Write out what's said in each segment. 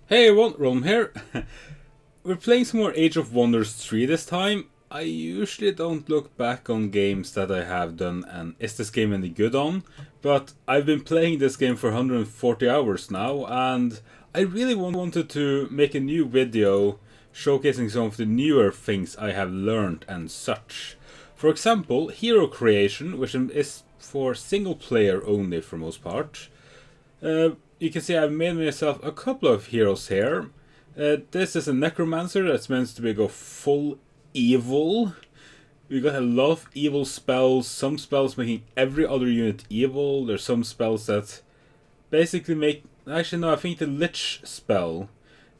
Hey everyone, Ron here. We're playing some more Age of Wonders 3 this time. I usually don't look back on games that I have done and is this game any good on, but I've been playing this game for 140 hours now and I really wanted to make a new video showcasing some of the newer things I have learned and such. For example, hero creation, which is for single player only for most part. You can see I've made myself a couple of heroes here. This is a necromancer that's meant to be go full evil. We got a lot of evil spells, some spells making every other unit evil. There's some spells that basically make... Actually no, I think the Lich spell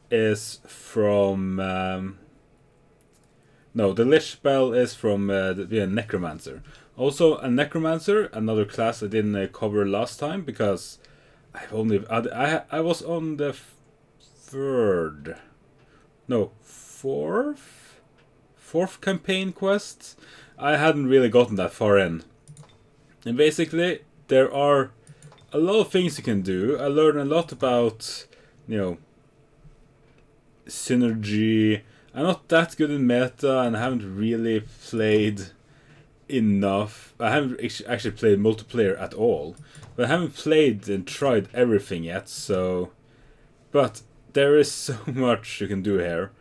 is from... No, the Lich spell is from the necromancer. Also a necromancer, another class I didn't cover last time because... I was on the fourth campaign quest. I hadn't really gotten that far in. And basically, there are a lot of things you can do. I learned a lot about, synergy. I'm not that good in meta and I haven't really played enough. I haven't actually played multiplayer at all. But I haven't played and tried everything yet, so... But there is so much you can do here.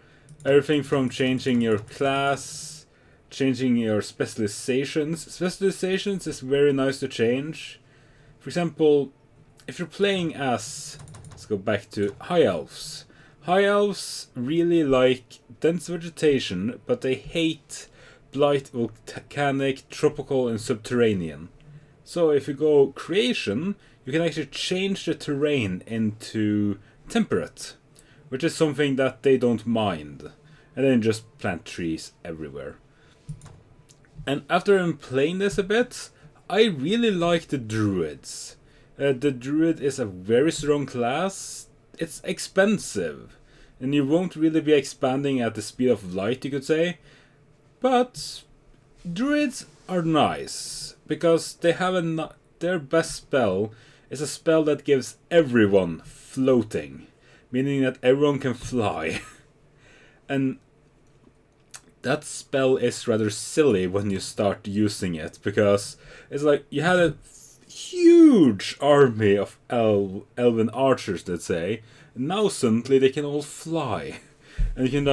Everything from changing your class, changing your specializations. Specializations is very nice to change. For example, if you're playing as... Let's go back to High Elves. High Elves really like dense vegetation, but they hate blight, volcanic, tropical and subterranean. So if you go creation, you can actually change the terrain into temperate, which is something that they don't mind. And then just plant trees everywhere. And after I'm playing this a bit, I really like the druids. The druid is a very strong class. It's expensive. And you won't really be expanding at the speed of light, you could say. But druids are nice. Because they have their best spell is a spell that gives everyone floating, meaning that everyone can fly. And that spell is rather silly when you start using it, because it's like you had a huge army of elven archers, let's say, and now suddenly they can all fly. And you can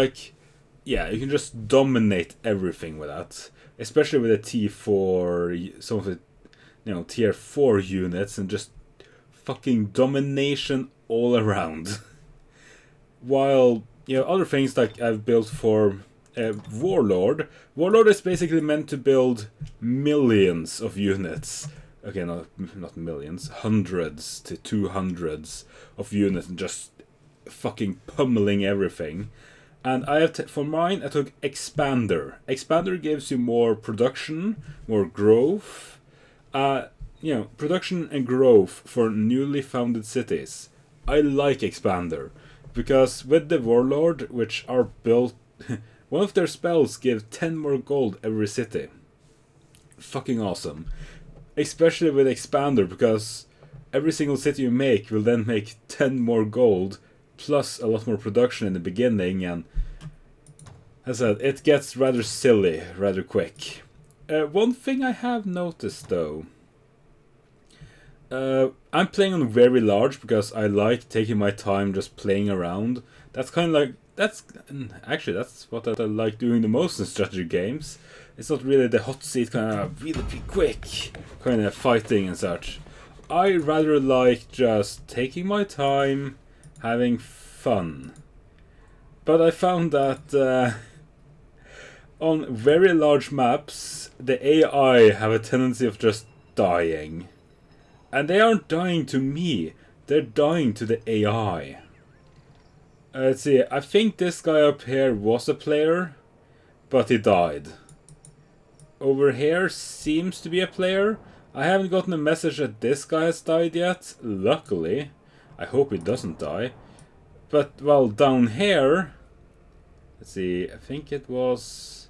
you can just dominate everything with that. Especially with a T4, some of the, tier 4 units, and just fucking domination all around. While, other things like I've built for Warlord. Warlord is basically meant to build millions of units. Okay, no, not millions, hundreds to 200s of units and just fucking pummeling everything. And I have for mine, I took Expander. Expander gives you more production, more growth. Production and growth for newly founded cities. I like Expander. Because with the Warlord, which are built... one of their spells gives 10 more gold every city. Fucking awesome. Especially with Expander, because every single city you make will then make 10 more gold plus a lot more production in the beginning, and as I said, it gets rather silly rather quick. One thing I have noticed though, I'm playing on very large because I like taking my time just playing around. That's kind of like, that's what I like doing the most in strategy games. It's not really the hot seat kind of really quick kind of fighting and such. I rather like just taking my time, having fun. But I found that on very large maps, the AI have a tendency of just dying. And they aren't dying to me, they're dying to the AI. Let's see, I think this guy up here was a player, but he died. Over here seems to be a player. I haven't gotten a message that this guy has died yet, luckily. I hope he doesn't die. But, well, down here... Let's see, I think it was...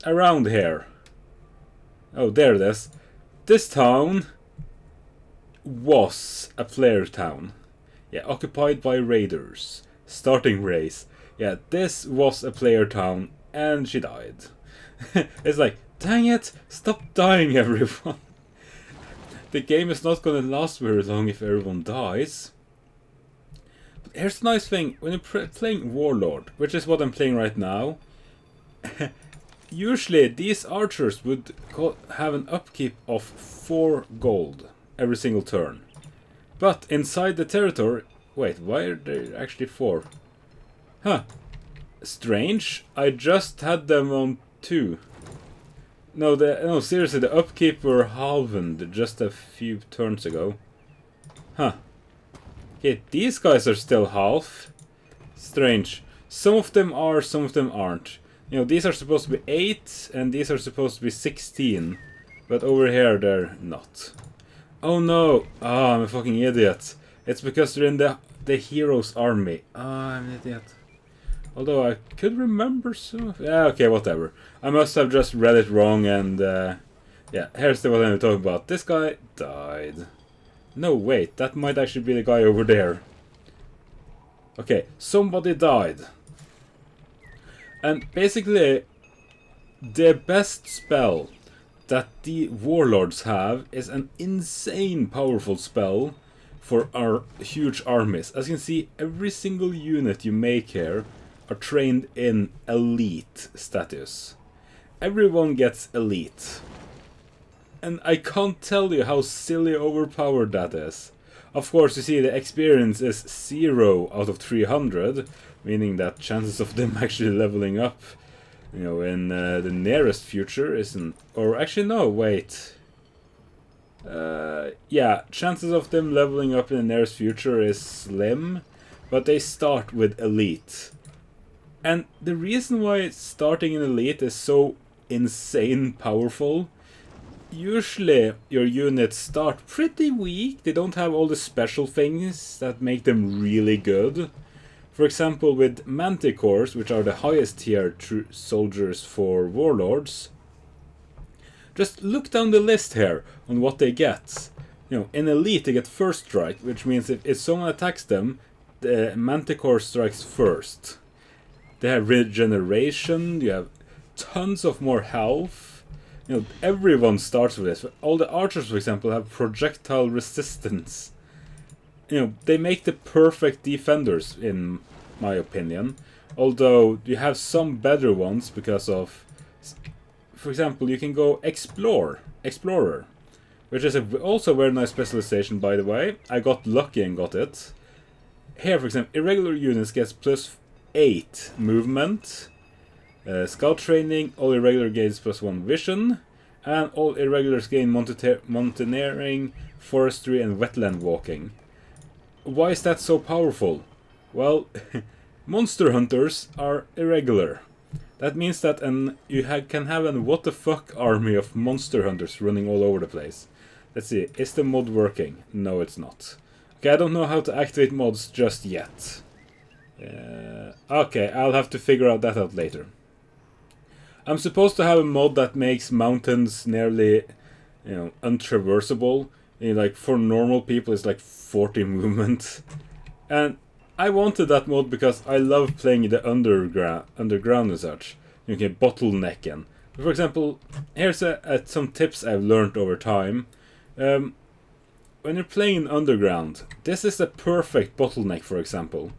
around here. Oh, there it is. This town was a player town. Yeah, occupied by raiders. Starting race. Yeah, this was a player town, and she died. It's like, dang it, stop dying, everyone. The game is not gonna last very long if everyone dies. But here's the nice thing, when you're playing Warlord, which is what I'm playing right now, usually these archers would have an upkeep of 4 gold every single turn. But inside the territory... Wait, why are there actually 4? Huh. Strange. I just had them on 2. No, seriously, the upkeep were halved just a few turns ago. Huh. Okay, these guys are still half. Strange. Some of them are, some of them aren't. You know, these are supposed to be 8, and these are supposed to be 16. But over here, they're not. Oh no! Ah, I'm a fucking idiot. It's because they're in the hero's army. Ah, I'm an idiot. Although I could remember some of... Yeah, okay, whatever. I must have just read it wrong and... yeah, here's what I'm talking about. This guy died. No, wait, that might actually be the guy over there. Okay, somebody died. And basically, the best spell that the warlords have is an insane powerful spell for our huge armies. As you can see, every single unit you make here are trained in elite status. Everyone gets elite. And I can't tell you how silly overpowered that is. Of course, you see, the experience is 0 out of 300, meaning that chances of them actually leveling up, you know, in the nearest future isn't... Or actually, no, wait. Yeah, chances of them leveling up in the nearest future is slim, but they start with elite. And the reason why starting in elite is so insane powerful, usually your units start pretty weak. They don't have all the special things that make them really good. For example, with manticores, which are the highest tier soldiers for warlords, just look down the list here on what they get. You know, in elite they get first strike, which means if someone attacks them, the manticore strikes first. They have regeneration, you have tons of more health. You know, everyone starts with this. All the archers, for example, have projectile resistance. You know, they make the perfect defenders, in my opinion. Although, you have some better ones because of... For example, you can go Explorer, which is also a very nice specialization, by the way. I got lucky and got it. Here, for example, irregular units gets +8 movement, scout training, all irregular gains +1 vision, and all irregulars gain mountaineering, forestry, and wetland walking. Why is that so powerful? Well, monster hunters are irregular. That means that you can have an what the fuck army of monster hunters running all over the place. Let's see, is the mod working? No, it's not. Okay, I don't know how to activate mods just yet. Okay, I'll have to figure that out later. I'm supposed to have a mod that makes mountains nearly, you know, untraversable. You know, like for normal people, it's like 40 movement, and I wanted that mod because I love playing the underground and such. You can bottlenecking. For example, here's some tips I've learned over time. When you're playing underground, this is a perfect bottleneck. For example,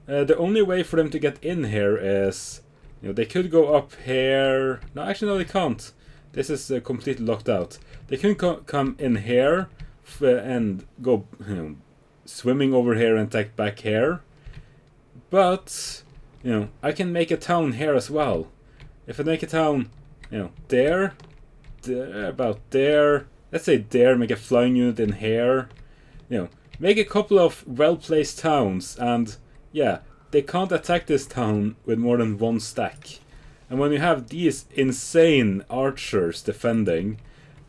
the only way for them to get in here is, you know, they could go up here. No, actually, no, they can't. This is completely locked out. They can come in here and go, you know, swimming over here and attack back here. But, you know, I can make a town here as well. If I make a town, you know, there, about there, let's say there, make a flying unit in here, you know, make a couple of well-placed towns, and yeah, they can't attack this town with more than 1 stack. And when you have these insane archers defending,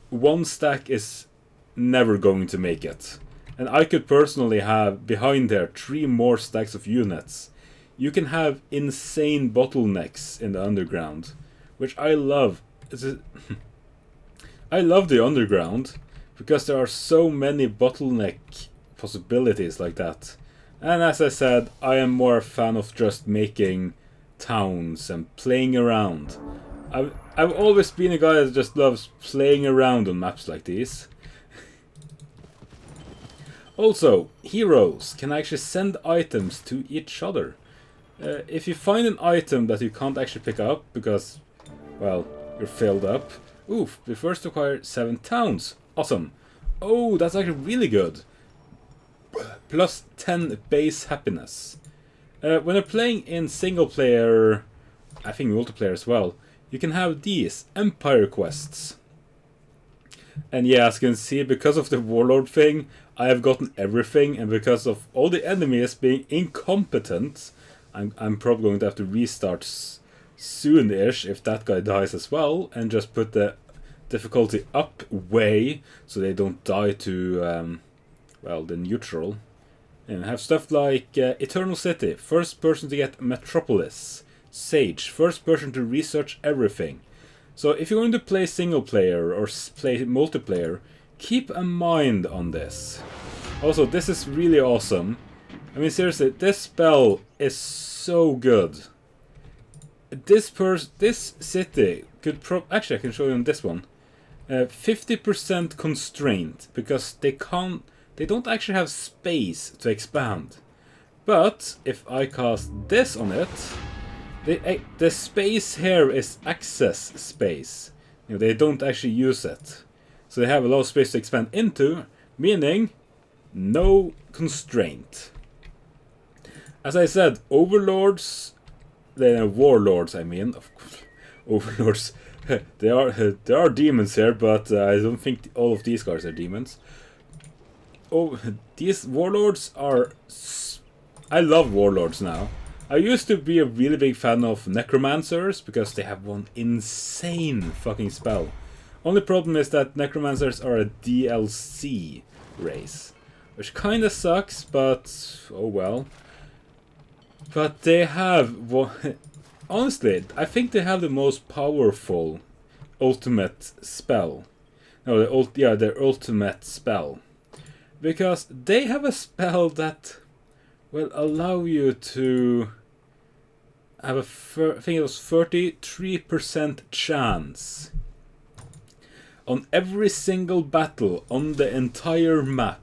1 stack is never going to make it. And I could personally have behind there 3 more stacks of units. You can have insane bottlenecks in the underground, which I love. I love the underground because there are so many bottleneck possibilities like that. And as I said, I am more a fan of just making towns and playing around. I've always been a guy that just loves playing around on maps like these. Also, heroes can actually send items to each other. If you find an item that you can't actually pick up because, well, you're filled up. Oof, we first acquire 7 towns. Awesome. Oh, that's actually really good. Plus 10 base happiness. When you're playing in single player, I think multiplayer as well, you can have these Empire quests. And yeah, as you can see, because of the Warlord thing, I have gotten everything, and because of all the enemies being incompetent, I'm probably going to have to restart soon-ish if that guy dies as well, and just put the difficulty up way so they don't die to, well, the neutral. And have stuff like Eternal City, first person to get Metropolis. Sage, first person to research everything. So if you're going to play single player or play multiplayer, keep a mind on this. Also, this is really awesome. I mean, seriously, this spell is so good. This city could actually, I can show you on this one. 50% constraint because they don't actually have space to expand. But if I cast this on it, the space here is access space. You know, they don't actually use it. So they have a lot of space to expand into, meaning no constraint. As I said, overlords, warlords I mean, of course, overlords, there are demons here, but I don't think all of these guys are demons. Oh, these warlords are... I love warlords now. I used to be a really big fan of necromancers because they have one insane fucking spell. Only problem is that necromancers are a DLC race, which kinda sucks, but oh well. But they have... honestly, I think they have the most powerful ultimate spell. No, their ultimate spell. Because they have a spell that will allow you to have I think it was 33% chance on every single battle on the entire map.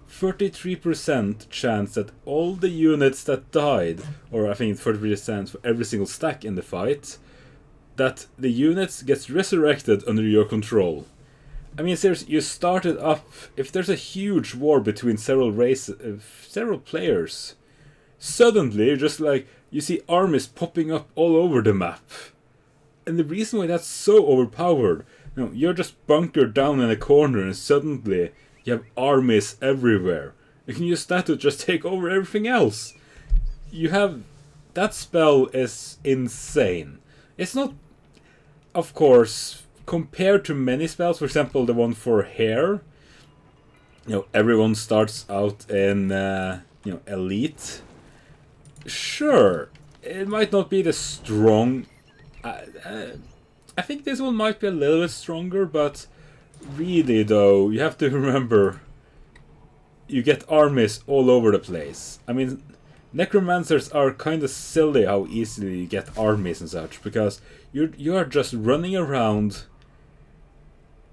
33% chance that all the units that died, or I think it's 33% for every single stack in the fight, that the units gets resurrected under your control. I mean, seriously, you started up. If there's a huge war between several players, suddenly, just like you see armies popping up all over the map, and the reason why that's so overpowered, you know, you're just bunkered down in a corner, and suddenly you have armies everywhere. You can use that to just take over everything else. You have that spell is insane. It's not, of course, compared to many spells, for example, the one for hair, you know, everyone starts out in, you know, elite. Sure, it might not be the strong... I think this one might be a little bit stronger, but really, though, you have to remember, you get armies all over the place. I mean, necromancers are kind of silly how easily you get armies and such, because you are just running around,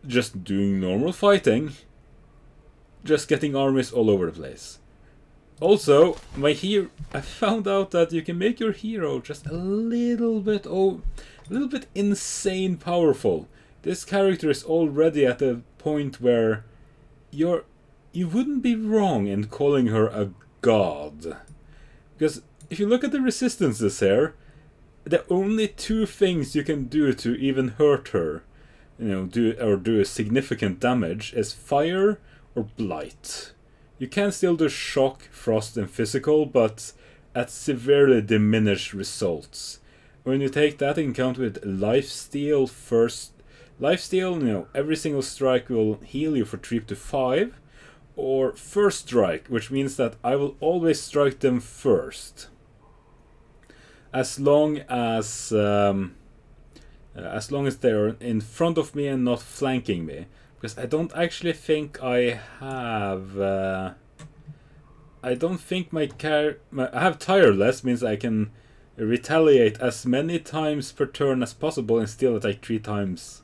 just doing normal fighting, just getting armies all over the place. Also, I found out that you can make your hero just a little bit insane powerful. This character is already at the point where you wouldn't be wrong in calling her a god. Because if you look at the resistances here, the only 2 things you can do to even hurt her, you know, do a significant damage, is fire or blight. You can still do shock, frost, and physical, but at severely diminished results. When you take that in account with lifesteal, you know, every single strike will heal you for 3 to 5, or first strike, which means that I will always strike them first, as long as they're in front of me and not flanking me. Because I don't actually think I have... I don't think I have tireless, means I can retaliate as many times per turn as possible and still attack 3 times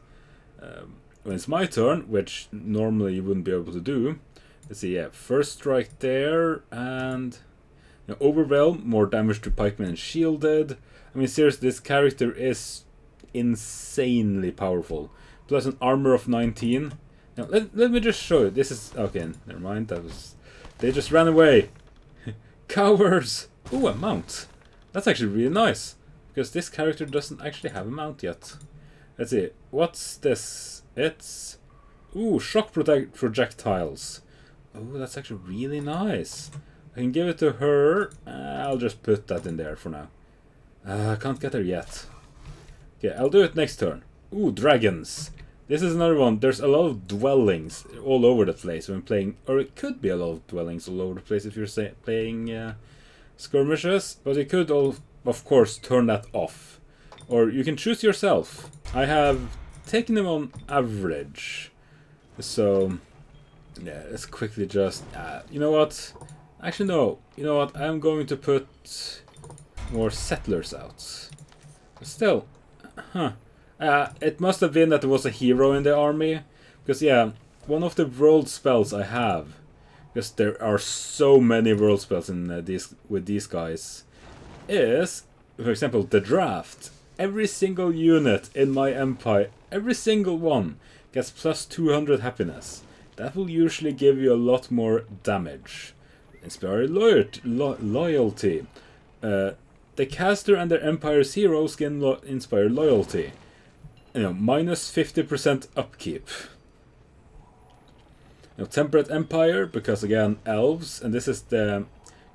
when it's my turn, which normally you wouldn't be able to do. Let's see, yeah, first strike there, and overwhelm, more damage to pikemen and shielded. I mean, seriously, this character is insanely powerful. Plus an armor of 19. Now, let me just show you. This is... Okay, never mind. That was... They just ran away. Cowards! Ooh, a mount. That's actually really nice. Because this character doesn't actually have a mount yet. Let's see. What's this? It's... Ooh, shock projectiles. Oh, that's actually really nice. I can give it to her. I'll just put that in there for now. I can't get her yet. Okay, I'll do it next turn. Ooh, dragons. This is another one. There's a lot of dwellings all over the place when playing, or it could be a lot of dwellings all over the place if you're playing skirmishes, but you could, of course, turn that off. Or you can choose yourself. I have taken them on average. So, yeah, let's quickly just... you know what? Actually, no. You know what? I'm going to put more settlers out. But still, it must have been that there was a hero in the army. Because, yeah, one of the world spells I have, because there are so many world spells in with these guys, is, for example, the draft. Every single unit in my empire, every single one, gets plus 200 happiness. That will usually give you a lot more damage. Inspire loyalty. The caster and their empire's heroes can inspire loyalty. Minus 50% upkeep. Temperate Empire, because again, elves, and this is the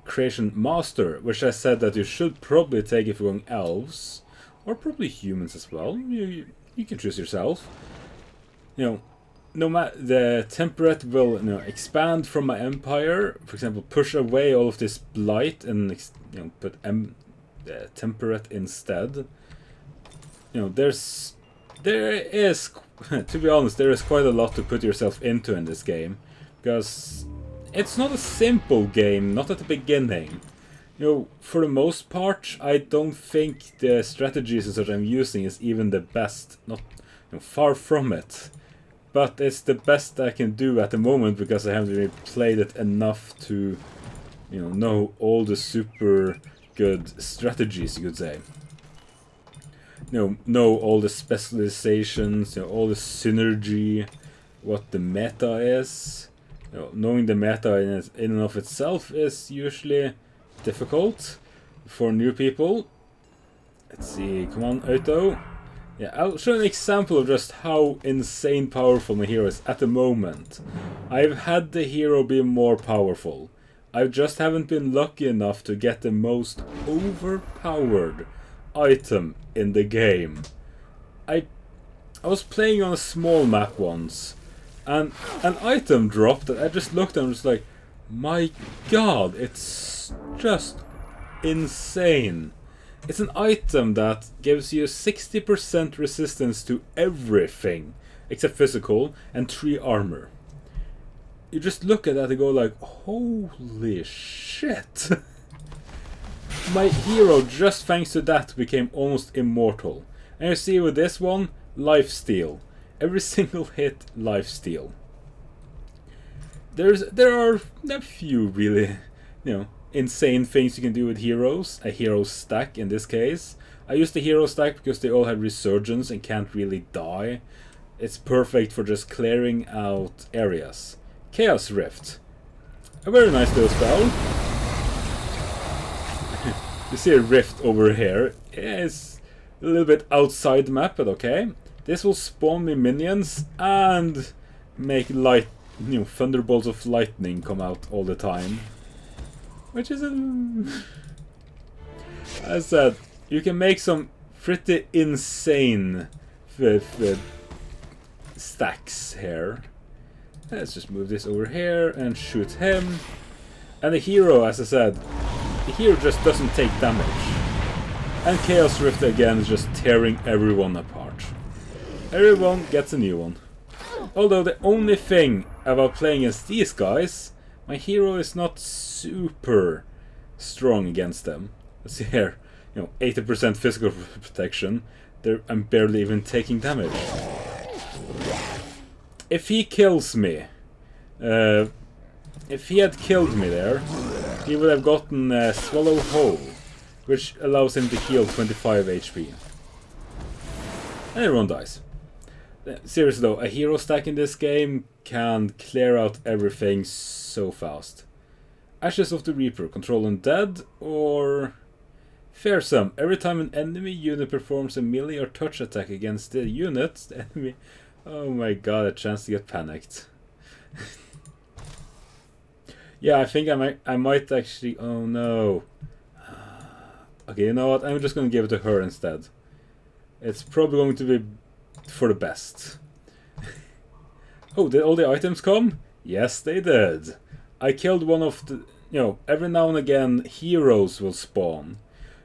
creation master, which I said that you should probably take if you're going elves, or probably humans as well. You can choose yourself. No matter, the temperate will expand from my empire. For example, push away all of this blight and put temperate instead. There is to be honest, there is quite a lot to put yourself into in this game, because it's not a simple game, not at the beginning. For the most part, I don't think the strategies that I'm using is even the best. Not far from it. But it's the best I can do at the moment, because I haven't really played it enough to, know all the super good strategies, you could say. Know all the specializations, all the synergy, what the meta is. Knowing the meta in and of itself is usually difficult for new people. Let's see, come on, Auto. Yeah, I'll show an example of just how insane powerful my hero is at the moment. I've had the hero be more powerful. I just haven't been lucky enough to get the most overpowered item in the game. I was playing on a small map once, and an item dropped that I just looked and was like, my god, it's just insane. It's an item that gives you 60% resistance to everything except physical and 3 armor. You just look at that and go like, holy shit. My hero, just thanks to that, became almost immortal. And you see with this one, lifesteal. Every single hit, lifesteal. There are a few really, insane things you can do with heroes. A hero stack in this case. I use the hero stack because they all have resurgence and can't really die. It's perfect for just clearing out areas. Chaos Rift. A very nice little spell. You see a rift over here. It's a little bit outside the map, but okay. This will spawn me minions and make thunderbolts of lightning come out all the time. Which is as I said, you can make some pretty insane stacks here. Let's just move this over here and shoot him. And the hero, as I said, the hero just doesn't take damage. And Chaos Rift again is just tearing everyone apart. Everyone gets a new one. Although the only thing about playing against these guys, my hero is not super strong against them. Let's see here, 80% physical protection. I'm barely even taking damage. If he kills me, if he had killed me there, he would have gotten Swallow Whole, which allows him to heal 25 HP. And everyone dies. Seriously though, a hero stack in this game can clear out everything so fast. Ashes of the Reaper, control undead, or fearsome. Every time an enemy unit performs a melee or touch attack against the unit, the enemy... Oh my god, a chance to get panicked. Yeah, I think I might actually... Oh no. Okay, you know what? I'm just going to give it to her instead. It's probably going to be for the best. Oh, did all the items come? Yes, they did. I killed one of the... every now and again, heroes will spawn.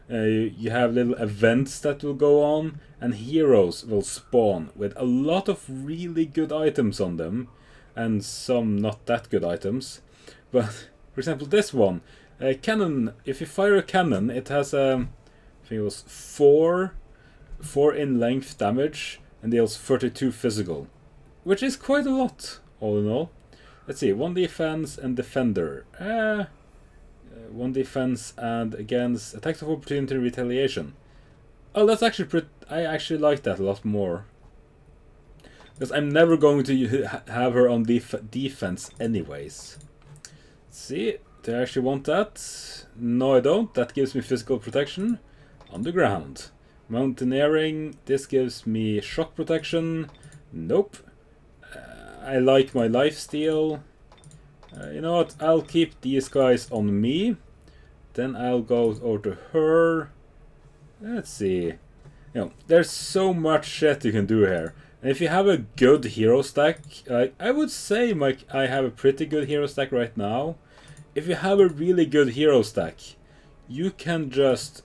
You have little events that will go on, and heroes will spawn with a lot of really good items on them, and some not that good items. But, for example, this one, a cannon. If you fire a cannon, it has I think it was 4 in length damage, and deals 32 physical, which is quite a lot, all in all. Let's see, 1 defense and defender. 1 defense and against attacks of opportunity and retaliation. Oh, that's actually I actually like that a lot more. Because I'm never going to have her on defense anyways. Let's see, do I actually want that? No, I don't. That gives me physical protection on the ground. Mountaineering, this gives me shock protection. Nope. I like my lifesteal. You know what? I'll keep these guys on me. Then I'll go over to her. Let's see. There's so much shit you can do here. And if you have a good hero stack, I would say I have a pretty good hero stack right now. If you have a really good hero stack, you can just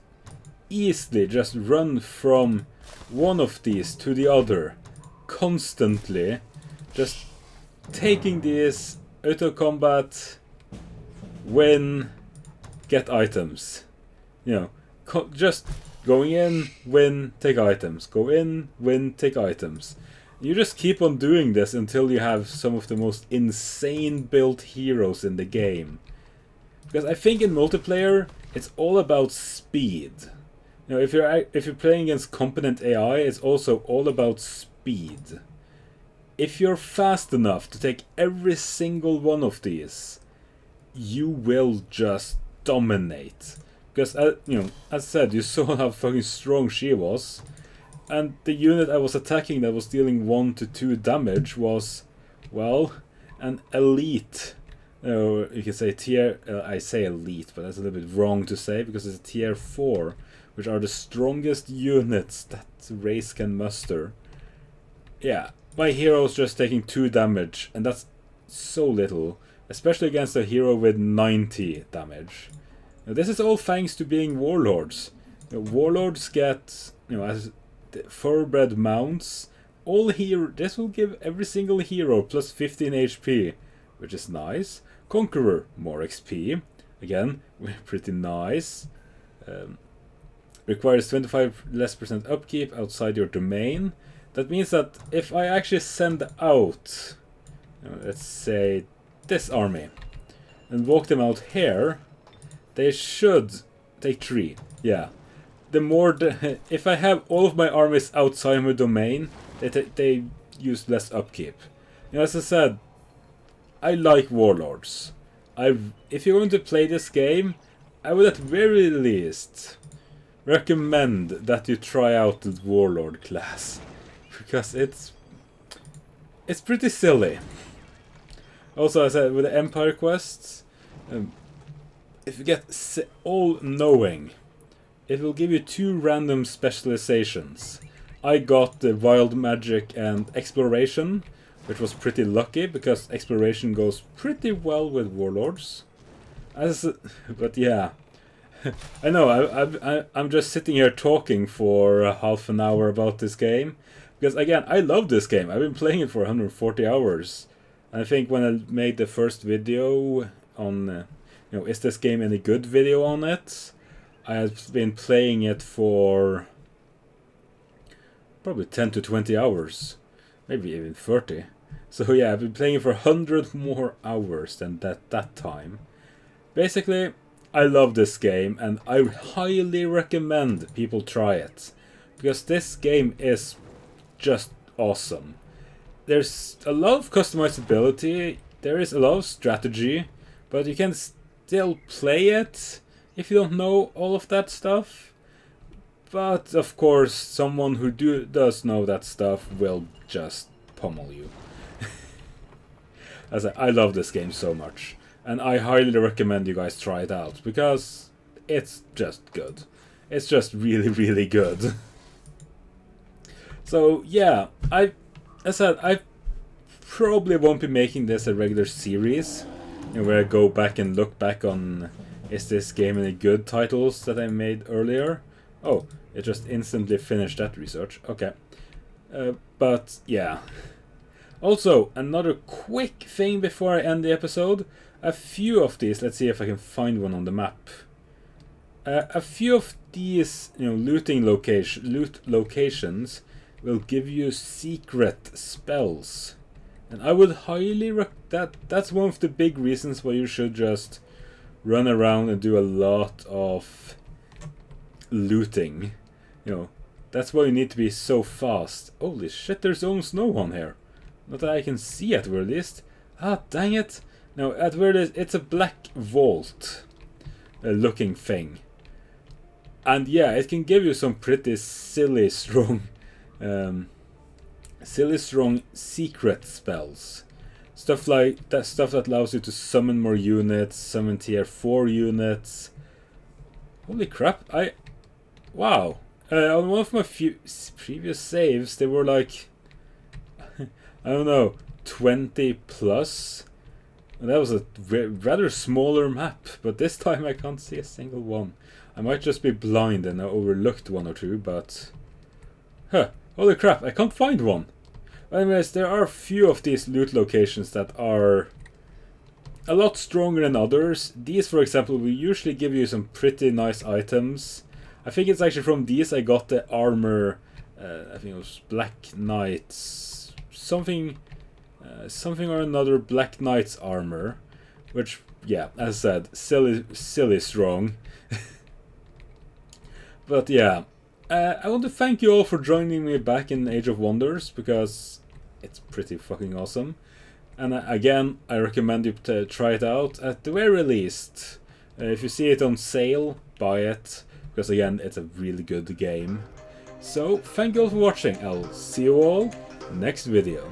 easily just run from one of these to the other constantly, just taking these auto combat, win, get items. Just going in, win, take items. Go in, win, take items. You just keep on doing this until you have some of the most insane built heroes in the game. Because I think in multiplayer, it's all about speed. If you're playing against competent AI, it's also all about speed. If you're fast enough to take every single one of these, you will just dominate. Because, as I said, you saw how fucking strong she was. And the unit I was attacking that was dealing 1 to 2 damage was, well, an elite. You can say tier... I say elite, but that's a little bit wrong to say, because it's a tier 4, which are the strongest units that the race can muster. Yeah, my hero's just taking 2 damage, and that's so little, especially against a hero with 90 damage. Now, this is all thanks to being warlords. Warlords get, as thoroughbred mounts, this will give every single hero plus 15 HP, which is nice. Conqueror, more XP, again, pretty nice. Requires 25% less upkeep outside your domain. That means that if I actually send out, let's say, this army, and walk them out here, they should take 3. Yeah. If I have all of my armies outside my domain, they use less upkeep. As I said, I like warlords. If you're going to play this game, I would at very least recommend that you try out the warlord class, because it's pretty silly. Also, as I said, with the Empire quests, if you get all-knowing, it will give you 2 random specializations. I got the Wild Magic and Exploration, which was pretty lucky, because Exploration goes pretty well with Warlords. But yeah, I know, I'm just sitting here talking for half an hour about this game, because again, I love this game. I've been playing it for 140 hours. And I think when I made the first video on you know, is this game any good video on it. I have been playing it for probably 10 to 20 hours, maybe even 30. So yeah, I've been playing it for 100 more hours than that time. Basically, I love this game, and I highly recommend people try it, because this game is just awesome. There's a lot of customizability, there is a lot of strategy, but you can still play it if you don't know all of that stuff. But of course, someone who does know that stuff will just pummel you. I love this game so much, and I highly recommend you guys try it out, because it's just good. It's just really, really good. So yeah, I probably won't be making this a regular series, where I go back and look back on, is this game any good titles that I made earlier? Oh, it just instantly finished that research. Okay. But yeah. Also, another quick thing before I end the episode. A few of these, let's see if I can find one on the map. A few of these, loot locations will give you secret spells. And I would highly that's one of the big reasons why you should just run around and do a lot of looting. That's why you need to be so fast. Holy shit, there's almost no one here. Not that I can see at very least. Ah, dang it. No, at very least, it's a black vault looking thing. And yeah, it can give you some pretty silly strong secret spells. Stuff that allows you to summon more units, summon tier 4 units. Holy crap, wow. On one of my previous saves, they were like, I don't know, 20 plus. And that was a rather smaller map, but this time I can't see a single one. I might just be blind and I overlooked one or two, but... holy crap, I can't find one! Anyways, there are a few of these loot locations that are a lot stronger than others. These, for example, will usually give you some pretty nice items. I think it's actually from these I got the armor, I think it was Black Knight's, something or another Black Knight's armor, which, yeah, as I said, silly strong. But yeah, I want to thank you all for joining me back in Age of Wonders, because it's pretty fucking awesome. And again, I recommend you to try it out at the very least. If you see it on sale, buy it, because again, it's a really good game. So, thank you all for watching. I'll see you all next video.